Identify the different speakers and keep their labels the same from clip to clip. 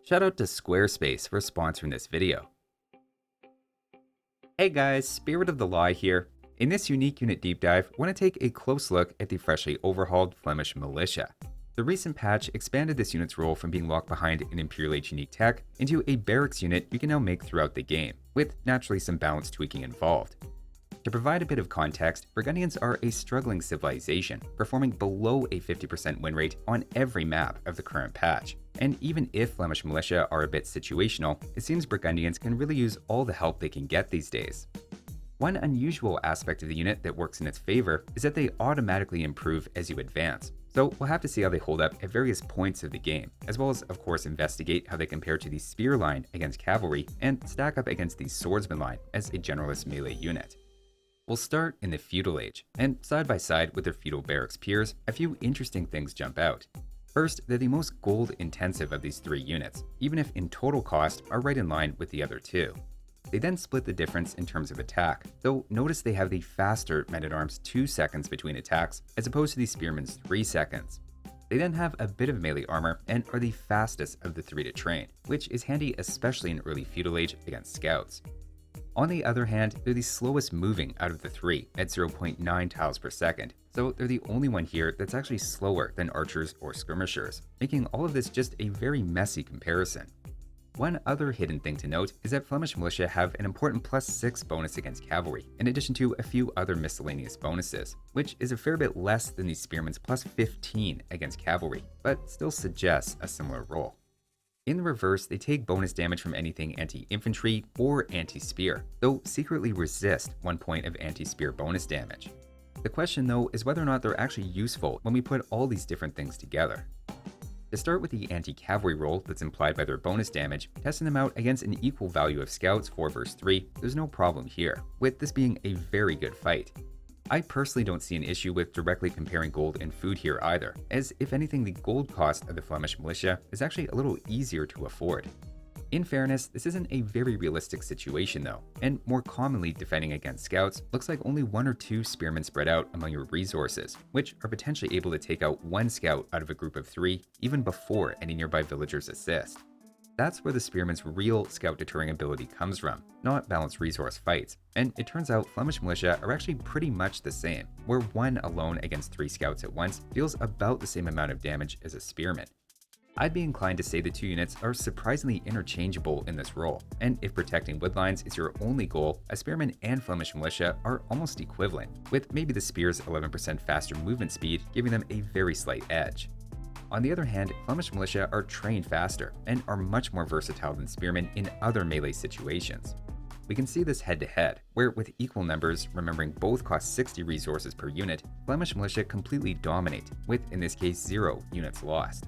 Speaker 1: Shout out to Squarespace for sponsoring this video. Hey guys, Spirit of the Law here. In this unique unit deep dive, I want to take a close look at the freshly overhauled Flemish Militia. The recent patch expanded this unit's role from being locked behind an Imperial Age unique tech into a barracks unit you can now make throughout the game, with naturally some balance tweaking involved. To provide a bit of context, Burgundians are a struggling civilization, performing below a 50% win rate on every map of the current patch. And even if Flemish Militia are a bit situational, it seems Burgundians can really use all the help they can get these days. One unusual aspect of the unit that works in its favor is that they automatically improve as you advance. So we'll have to see how they hold up at various points of the game, as well as of course investigate how they compare to the spear line against cavalry and stack up against the swordsman line as a generalist melee unit. We'll start in the Feudal Age, and side by side with their feudal barracks peers, a few interesting things jump out. First, they're the most gold intensive of these three units, even if in total cost are right in line with the other two. They then split the difference in terms of attack, though notice they have the faster men-at-arms 2 seconds between attacks as opposed to the spearmen's 3 seconds. They then have a bit of melee armor and are the fastest of the three to train, which is handy especially in early Feudal Age against scouts. On the other hand, they're the slowest moving out of the three at 0.9 tiles per second, so they're the only one here that's actually slower than archers or skirmishers, making all of this just a very messy comparison. One other hidden thing to note is that Flemish Militia have an important +6 bonus against cavalry, in addition to a few other miscellaneous bonuses, which is a fair bit less than the spearmen's +15 against cavalry, but still suggests a similar role. In the reverse, they take bonus damage from anything anti-infantry or anti-spear, though secretly resist 1 point of anti-spear bonus damage. The question though is whether or not they're actually useful when we put all these different things together. To start with the anti-cavalry roll that's implied by their bonus damage, testing them out against an equal value of scouts 4 vs 3, there's no problem here, with this being a very good fight. I personally don't see an issue with directly comparing gold and food here either, as if anything the gold cost of the Flemish Militia is actually a little easier to afford. In fairness, this isn't a very realistic situation though, and more commonly defending against scouts looks like only 1 or 2 spearmen spread out among your resources, which are potentially able to take out 1 scout out of a group of 3 even before any nearby villagers assist. That's where the spearman's real scout deterring ability comes from, not balanced resource fights, and it turns out Flemish Militia are actually pretty much the same, where 1 alone against 3 scouts at once deals about the same amount of damage as a spearman. I'd be inclined to say the two units are surprisingly interchangeable in this role, and if protecting woodlines is your only goal, a spearman and Flemish Militia are almost equivalent, with maybe the spear's 11% faster movement speed giving them a very slight edge. On the other hand, Flemish Militia are trained faster and are much more versatile than spearmen in other melee situations. We can see this head to head, where with equal numbers, remembering both cost 60 resources per unit, Flemish Militia completely dominate, with in this case 0 units lost.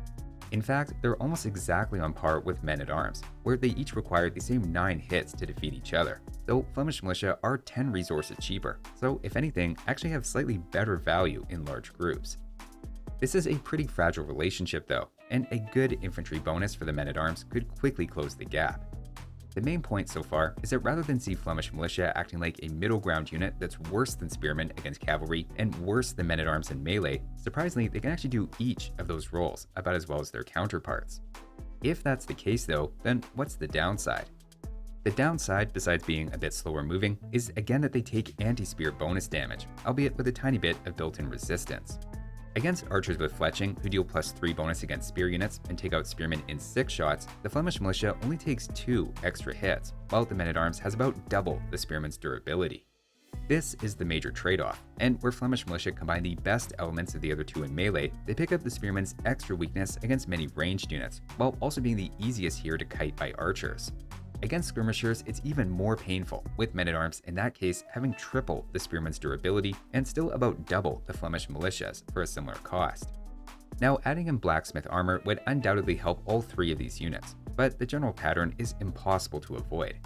Speaker 1: In fact, they're almost exactly on par with men-at-arms, where they each require the same 9 hits to defeat each other, though Flemish Militia are 10 resources cheaper, so if anything, actually have slightly better value in large groups. This is a pretty fragile relationship though, and a good infantry bonus for the men-at-arms could quickly close the gap. The main point so far is that rather than see Flemish Militia acting like a middle ground unit that's worse than spearmen against cavalry and worse than men-at-arms in melee, surprisingly they can actually do each of those roles about as well as their counterparts. If that's the case though, then what's the downside? The downside, besides being a bit slower moving, is again that they take anti-spear bonus damage, albeit with a tiny bit of built-in resistance. Against archers with fletching, who deal +3 bonus against spear units and take out spearmen in 6 shots, the Flemish Militia only takes 2 extra hits, while the men-at-arms has about double the spearman's durability. This is the major trade-off, and where Flemish Militia combine the best elements of the other two in melee, they pick up the spearman's extra weakness against many ranged units, while also being the easiest here to kite by archers. Against skirmishers, it's even more painful, with men-at-arms in that case having triple the spearman's durability and still about double the Flemish Militia's for a similar cost. Now, adding in blacksmith armor would undoubtedly help all 3 of these units, but the general pattern is impossible to avoid.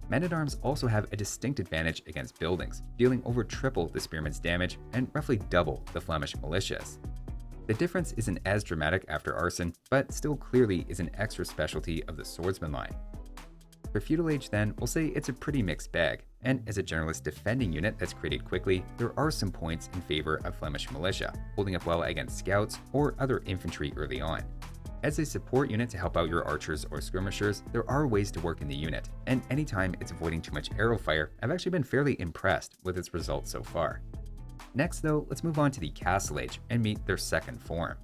Speaker 1: Men-at-arms also have a distinct advantage against buildings, dealing over triple the spearman's damage and roughly double the Flemish Militia's. The difference isn't as dramatic after arson, but still clearly is an extra specialty of the swordsman line. For Feudal Age then, we'll say it's a pretty mixed bag, and as a generalist defending unit that's created quickly, there are some points in favor of Flemish Militia, holding up well against scouts or other infantry early on. As a support unit to help out your archers or skirmishers, there are ways to work in the unit, and anytime it's avoiding too much arrow fire, I've actually been fairly impressed with its results so far. Next though, let's move on to the Castle Age and meet their second form.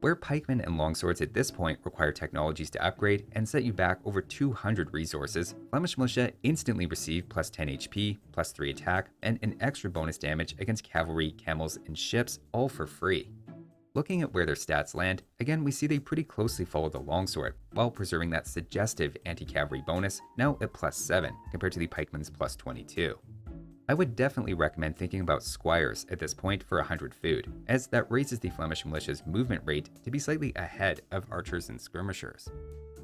Speaker 1: Where pikemen and longswords at this point require technologies to upgrade and set you back over 200 resources, Flemish Militia instantly receive plus 10 HP, plus 3 attack, and an extra bonus damage against cavalry, camels, and ships, all for free. Looking at where their stats land, again we see they pretty closely follow the longsword, while preserving that suggestive anti-cavalry bonus, now at plus 7 compared to the pikemen's plus 22. I would definitely recommend thinking about squires at this point for 100 food, as that raises the Flemish Militia's movement rate to be slightly ahead of archers and skirmishers.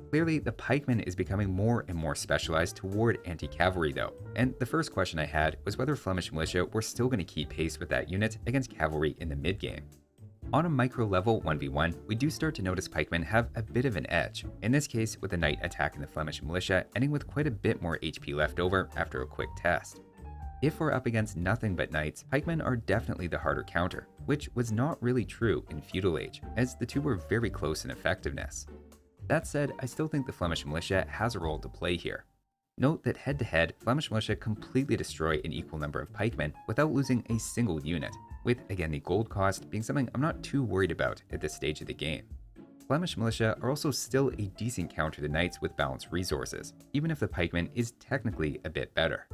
Speaker 1: Clearly, the pikeman is becoming more and more specialized toward anti-cavalry though, and the first question I had was whether Flemish Militia were still going to keep pace with that unit against cavalry in the mid-game. On a micro level 1v1, we do start to notice pikemen have a bit of an edge, in this case with the knight attacking the Flemish Militia ending with quite a bit more HP left over after a quick test. If we're up against nothing but knights, pikemen are definitely the harder counter, which was not really true in Feudal Age, as the two were very close in effectiveness. That said, I still think the Flemish Militia has a role to play here. Note that head-to-head, Flemish Militia completely destroy an equal number of pikemen without losing a single unit, with again the gold cost being something I'm not too worried about at this stage of the game. Flemish Militia are also still a decent counter to knights with balanced resources, even if the pikeman is technically a bit better.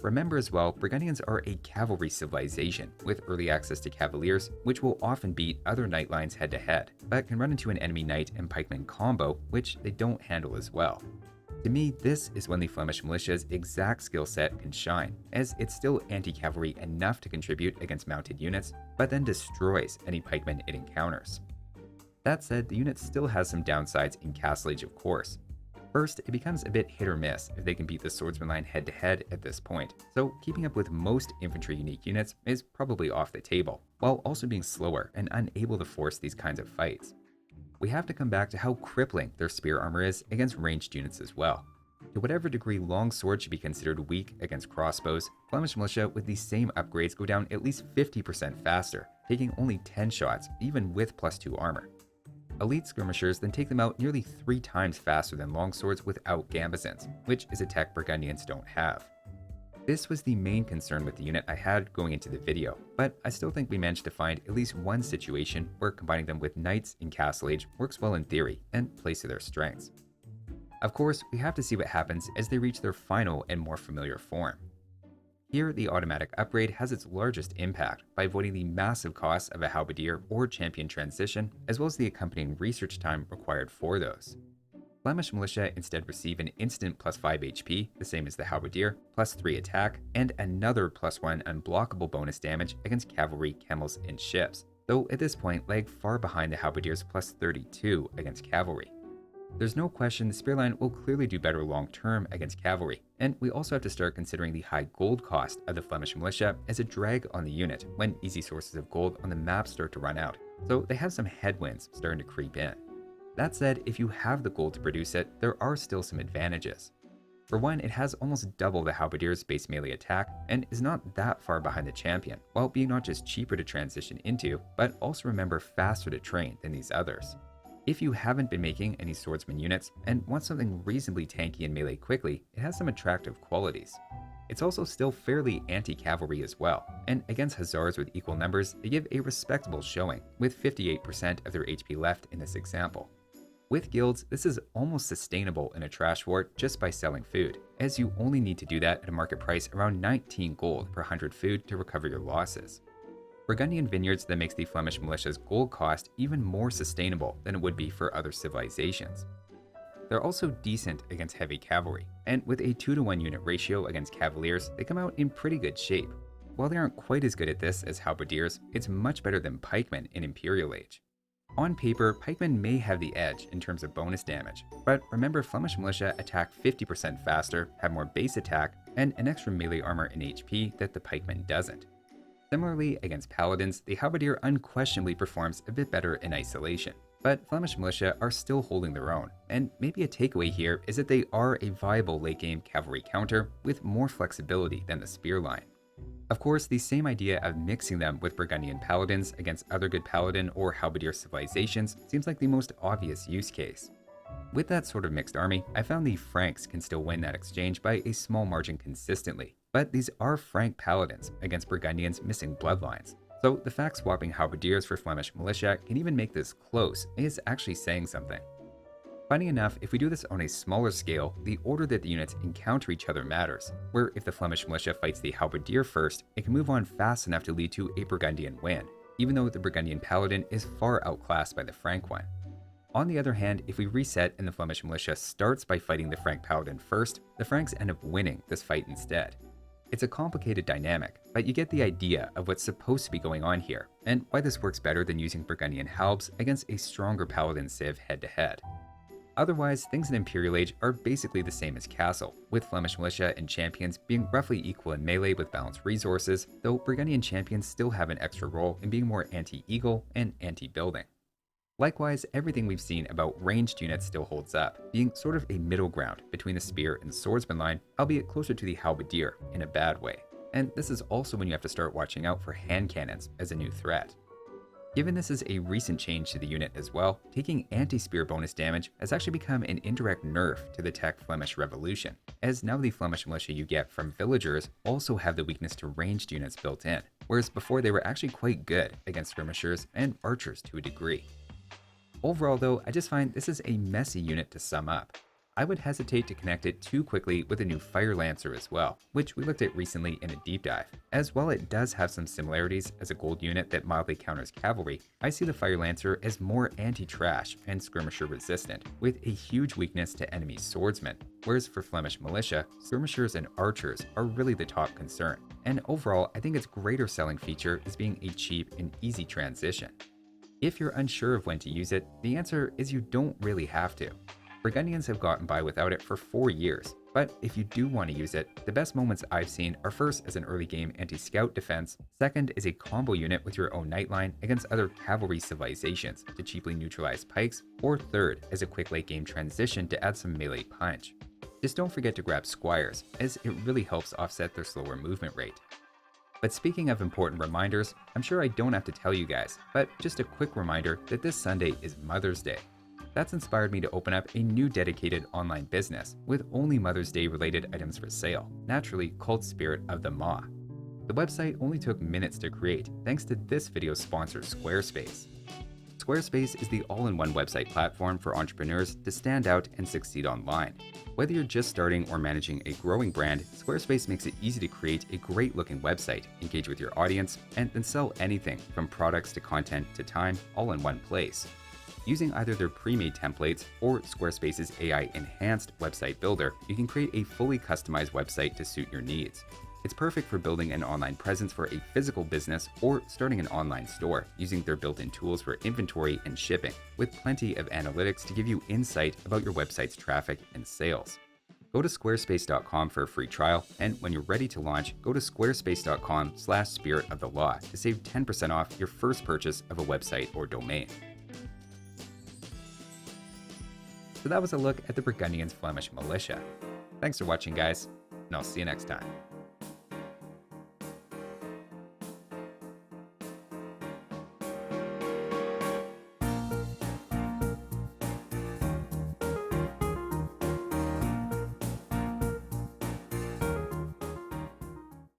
Speaker 1: Remember as well, Burgundians are a cavalry civilization with early access to cavaliers, which will often beat other knight lines head-to-head, but can run into an enemy knight and pikeman combo, which they don't handle as well. To me, this is when the Flemish Militia's exact skill set can shine, as it's still anti-cavalry enough to contribute against mounted units, but then destroys any pikemen it encounters. That said, the unit still has some downsides in Castle Age, of course. First, it becomes a bit hit or miss if they can beat the swordsman line head-to-head at this point, so keeping up with most infantry unique units is probably off the table, while also being slower and unable to force these kinds of fights. We have to come back to how crippling their spear armor is against ranged units as well. To whatever degree longsword should be considered weak against crossbows, Flemish Militia with these same upgrades go down at least 50% faster, taking only 10 shots even with plus 2 armor. Elite skirmishers then take them out nearly 3 times faster than longswords without gambesons, which is a tech Burgundians don't have. This was the main concern with the unit I had going into the video, but I still think we managed to find at least one situation where combining them with knights in Castle Age works well in theory and plays to their strengths. Of course, we have to see what happens as they reach their final and more familiar form. Here, the automatic upgrade has its largest impact by avoiding the massive costs of a halberdier or champion transition, as well as the accompanying research time required for those. Flemish Militia instead receive an instant plus 5 HP, the same as the halberdier, plus 3 attack, and another plus 1 unblockable bonus damage against cavalry, camels, and ships, though at this point lag far behind the halberdier's plus 32 against cavalry. There's no question the spearline will clearly do better long-term against cavalry, and we also have to start considering the high gold cost of the Flemish Militia as a drag on the unit when easy sources of gold on the map start to run out, so they have some headwinds starting to creep in. That said, if you have the gold to produce it, there are still some advantages. For one, it has almost double the halberdier's base melee attack and is not that far behind the champion, while being not just cheaper to transition into, but also remember faster to train than these others. If you haven't been making any swordsman units and want something reasonably tanky and melee quickly, it has some attractive qualities. It's also still fairly anti-cavalry as well, and against hussars with equal numbers, they give a respectable showing, with 58% of their HP left in this example. With guilds, this is almost sustainable in a trash war just by selling food, as you only need to do that at a market price around 19 gold per 100 food to recover your losses. Burgundian vineyards that makes the Flemish Militia's gold cost even more sustainable than it would be for other civilizations. They're also decent against heavy cavalry, and with a 2-to-1 unit ratio against cavaliers, they come out in pretty good shape. While they aren't quite as good at this as halberdiers, it's much better than pikemen in Imperial Age. On paper, pikemen may have the edge in terms of bonus damage, but remember Flemish Militia attack 50% faster, have more base attack, and an extra melee armor and HP that the pikeman doesn't. Similarly, against paladins, the halberdier unquestionably performs a bit better in isolation, but Flemish Militia are still holding their own, and maybe a takeaway here is that they are a viable late-game cavalry counter with more flexibility than the spear line. Of course, the same idea of mixing them with Burgundian paladins against other good paladin or halberdier civilizations seems like the most obvious use case. With that sort of mixed army, I found the Franks can still win that exchange by a small margin consistently, but these are Frank paladins against Burgundians missing bloodlines. So the fact swapping halberdiers for Flemish militia can even make this close is actually saying something. Funny enough, if we do this on a smaller scale, the order that the units encounter each other matters, where if the Flemish militia fights the halberdier first, it can move on fast enough to lead to a Burgundian win, even though the Burgundian paladin is far outclassed by the Frank one. On the other hand, if we reset and the Flemish militia starts by fighting the Frank paladin first, the Franks end up winning this fight instead. It's a complicated dynamic, but you get the idea of what's supposed to be going on here, and why this works better than using Burgundian halbs against a stronger paladin civ head-to-head. Otherwise, things in Imperial Age are basically the same as Castle, with Flemish militia and champions being roughly equal in melee with balanced resources, though Burgundian champions still have an extra role in being more anti-eagle and anti-building. Likewise, everything we've seen about ranged units still holds up, being sort of a middle ground between the spear and swordsman line, albeit closer to the halberdier in a bad way. And this is also when you have to start watching out for hand cannons as a new threat. Given this is a recent change to the unit as well, taking anti-spear bonus damage has actually become an indirect nerf to the tech Flemish Revolution, as now the Flemish militia you get from villagers also have the weakness to ranged units built in, whereas before they were actually quite good against skirmishers and archers to a degree. Overall though, I just find this is a messy unit to sum up. I would hesitate to connect it too quickly with a new Fire Lancer as well, which we looked at recently in a deep dive. As while it does have some similarities as a gold unit that mildly counters cavalry, I see the Fire Lancer as more anti-trash and skirmisher resistant, with a huge weakness to enemy swordsmen, whereas for Flemish militia, skirmishers and archers are really the top concern. And overall, I think its greater selling feature is being a cheap and easy transition. If you're unsure of when to use it, the answer is you don't really have to. Burgundians have gotten by without it for 4 years, but if you do want to use it, the best moments I've seen are first as an early game anti-scout defense, second as a combo unit with your own nightline against other cavalry civilizations to cheaply neutralize pikes, or third as a quick late game transition to add some melee punch. Just don't forget to grab squires, as it really helps offset their slower movement rate. But speaking of important reminders, I'm sure I don't have to tell you guys, but just a quick reminder that this Sunday is Mother's Day. That's inspired me to open up a new dedicated online business with only Mother's Day related items for sale, naturally called Spirit of the Maw. The website only took minutes to create thanks to this video's sponsor, Squarespace. Squarespace is the all-in-one website platform for entrepreneurs to stand out and succeed online. Whether you're just starting or managing a growing brand, Squarespace makes it easy to create a great-looking website, engage with your audience, and then sell anything from products to content to time all in one place. Using either their pre-made templates or Squarespace's AI-enhanced website builder, you can create a fully customized website to suit your needs. It's perfect for building an online presence for a physical business or starting an online store using their built-in tools for inventory and shipping, with plenty of analytics to give you insight about your website's traffic and sales. Go to squarespace.com for a free trial, and when you're ready to launch, go to squarespace.com/spiritofthelaw to save 10% off your first purchase of a website or domain. So that was a look at the Burgundians' Flemish Militia. Thanks for watching, guys, and I'll see you next time.